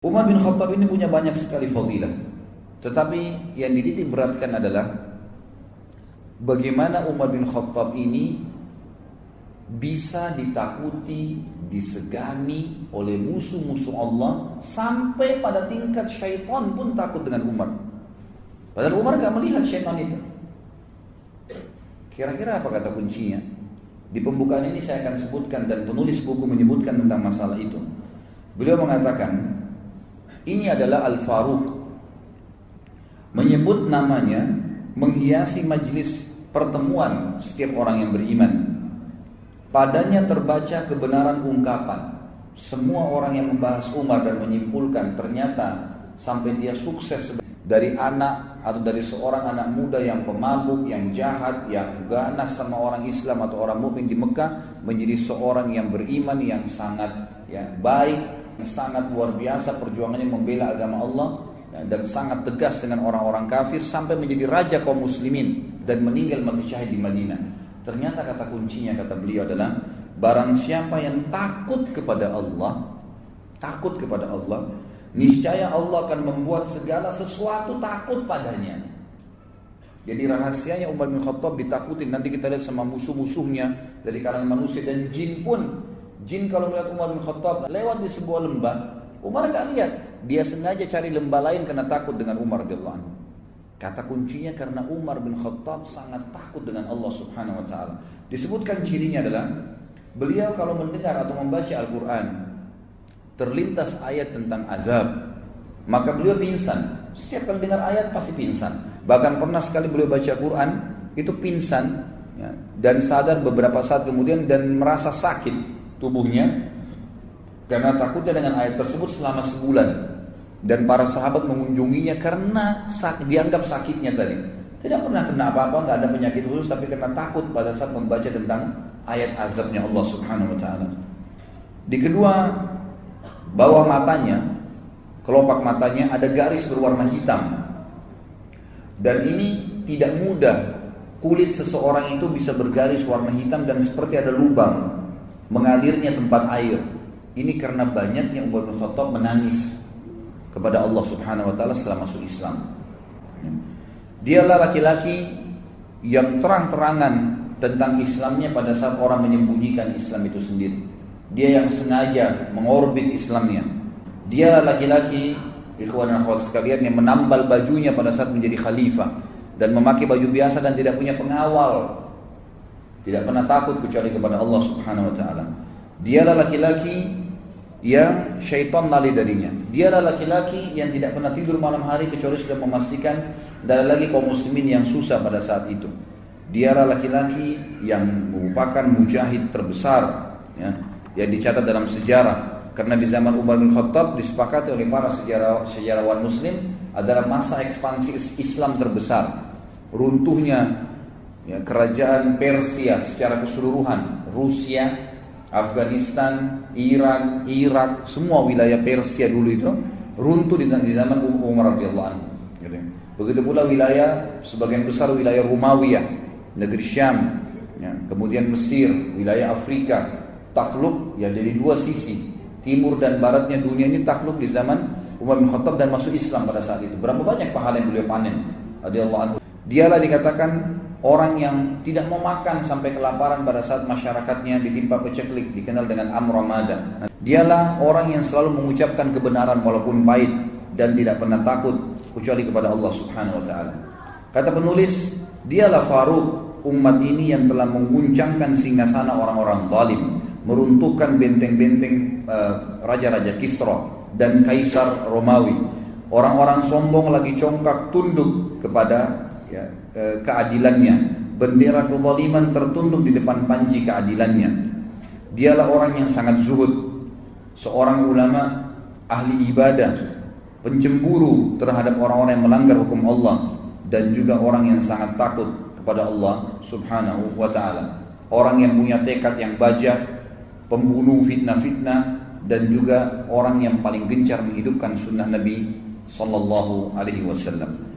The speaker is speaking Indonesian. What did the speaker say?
Umar bin Khattab ini punya banyak sekali fadilah. Tetapi yang dititik beratkan adalah bagaimana Umar bin Khattab ini bisa ditakuti, disegani oleh musuh-musuh Allah sampai pada tingkat syaitan pun takut dengan Umar. Padahal Umar gak melihat syaitan itu. Kira-kira apa kata kuncinya? Di pembukaan ini saya akan sebutkan dan penulis buku menyebutkan tentang masalah itu. Beliau mengatakan ini adalah Al-Faruq. Menyebut namanya menghiasi majlis pertemuan setiap orang yang beriman. Padanya terbaca kebenaran ungkapan. Semua orang yang membahas Umar dan menyimpulkan ternyata sampai dia sukses dari anak atau dari seorang anak muda yang pemabuk, yang jahat, yang ganas sama orang Islam atau orang mukmin di Mekah menjadi seorang yang beriman yang sangat baik, yang sangat luar biasa perjuangannya membela agama Allah dan sangat tegas dengan orang-orang kafir sampai menjadi raja kaum muslimin dan meninggal mati syahid di Madinah. Ternyata kata kuncinya kata beliau adalah barang siapa yang takut kepada Allah, niscaya Allah akan membuat segala sesuatu takut padanya. Jadi rahasianya Umar bin Khattab ditakutin. Nanti kita lihat sama musuh-musuhnya dari kalangan manusia dan jin pun. Jin kalau melihat Umar bin Khattab lewat di sebuah lembah, Umar gak lihat. Dia sengaja cari lembah lain karena takut dengan Umar radhiyallahu anhu. Kata kuncinya karena Umar bin Khattab sangat takut dengan Allah subhanahu wa ta'ala. Disebutkan cirinya adalah beliau kalau mendengar atau membaca Al-Quran terlintas ayat tentang azab, maka beliau pingsan. Setiap kali dengar ayat pasti pingsan. Bahkan pernah sekali beliau baca Quran itu pingsan dan sadar beberapa saat kemudian dan merasa sakit tubuhnya karena takutnya dengan ayat tersebut selama sebulan. Dan para sahabat mengunjunginya karena dianggap sakitnya tadi. Tidak pernah kena apa-apa, gak ada penyakit khusus, tapi karena takut pada saat membaca tentang ayat azabnya Allah subhanahu wa ta'ala. Di kedua bawah matanya, kelopak matanya ada garis berwarna hitam. Dan ini tidak mudah kulit seseorang itu bisa bergaris warna hitam dan seperti ada lubang mengalirnya tempat air. Ini karena banyaknya Umar bin Khattab menangis kepada Allah subhanahu wa ta'ala setelah masuk Islam. Dialah laki-laki yang terang-terangan tentang Islamnya pada saat orang menyembunyikan Islam itu sendiri. Dia yang sengaja mengorbit Islamnya. Dialah laki-laki ikhwan dan akhwat sekalian yang menambal bajunya pada saat menjadi khalifah dan memakai baju biasa dan tidak punya pengawal. Tidak pernah takut kecuali kepada Allah subhanahu wa ta'ala. Dialah laki-laki yang syaitan lari darinya. Dialah laki-laki yang tidak pernah tidur malam hari kecuali sudah memastikan tidak ada lagi kaum muslimin yang susah pada saat itu. Dialah laki-laki yang merupakan mujahid terbesar yang dicatat dalam sejarah. Karena di zaman Umar bin Khattab disepakati oleh para sejarawan muslim adalah masa ekspansi Islam terbesar. Runtuhnya kerajaan Persia secara keseluruhan, Rusia, Afghanistan, Iran, Irak, semua wilayah Persia dulu itu runtuh di zaman Umar radhiyallahu anhu. Begitu pula wilayah sebagian besar wilayah Romawi, negeri Syam, kemudian Mesir, wilayah Afrika takluk jadi dua sisi, timur dan baratnya dunia ini takluk di zaman Umar bin Khattab dan masuk Islam pada saat itu. Berapa banyak pahala yang beliau panen radhiyallahu anhu. Dialah dikatakan orang yang tidak mau makan sampai kelaparan pada saat masyarakatnya ditimpa paceklik, dikenal dengan Amramada. Dialah orang yang selalu mengucapkan kebenaran walaupun pahit dan tidak pernah takut kecuali kepada Allah subhanahu wa ta'ala. Kata penulis, dialah Faruq umat ini yang telah mengguncangkan singgasana orang-orang zalim, meruntuhkan benteng-benteng raja-raja Kisra dan Kaisar Romawi. Orang-orang sombong lagi congkak tunduk kepada keadilannya. Bendera kezaliman tertunduk di depan panji keadilannya. Dialah orang yang sangat zuhud, seorang ulama, ahli ibadah, pencemburu terhadap orang-orang yang melanggar hukum Allah, dan juga orang yang sangat takut kepada Allah subhanahu wa ta'ala. Orang yang punya tekad yang bajak, pembunuh fitnah-fitnah, dan juga orang yang paling gencar menghidupkan sunnah Nabi sallallahu alaihi wasallam.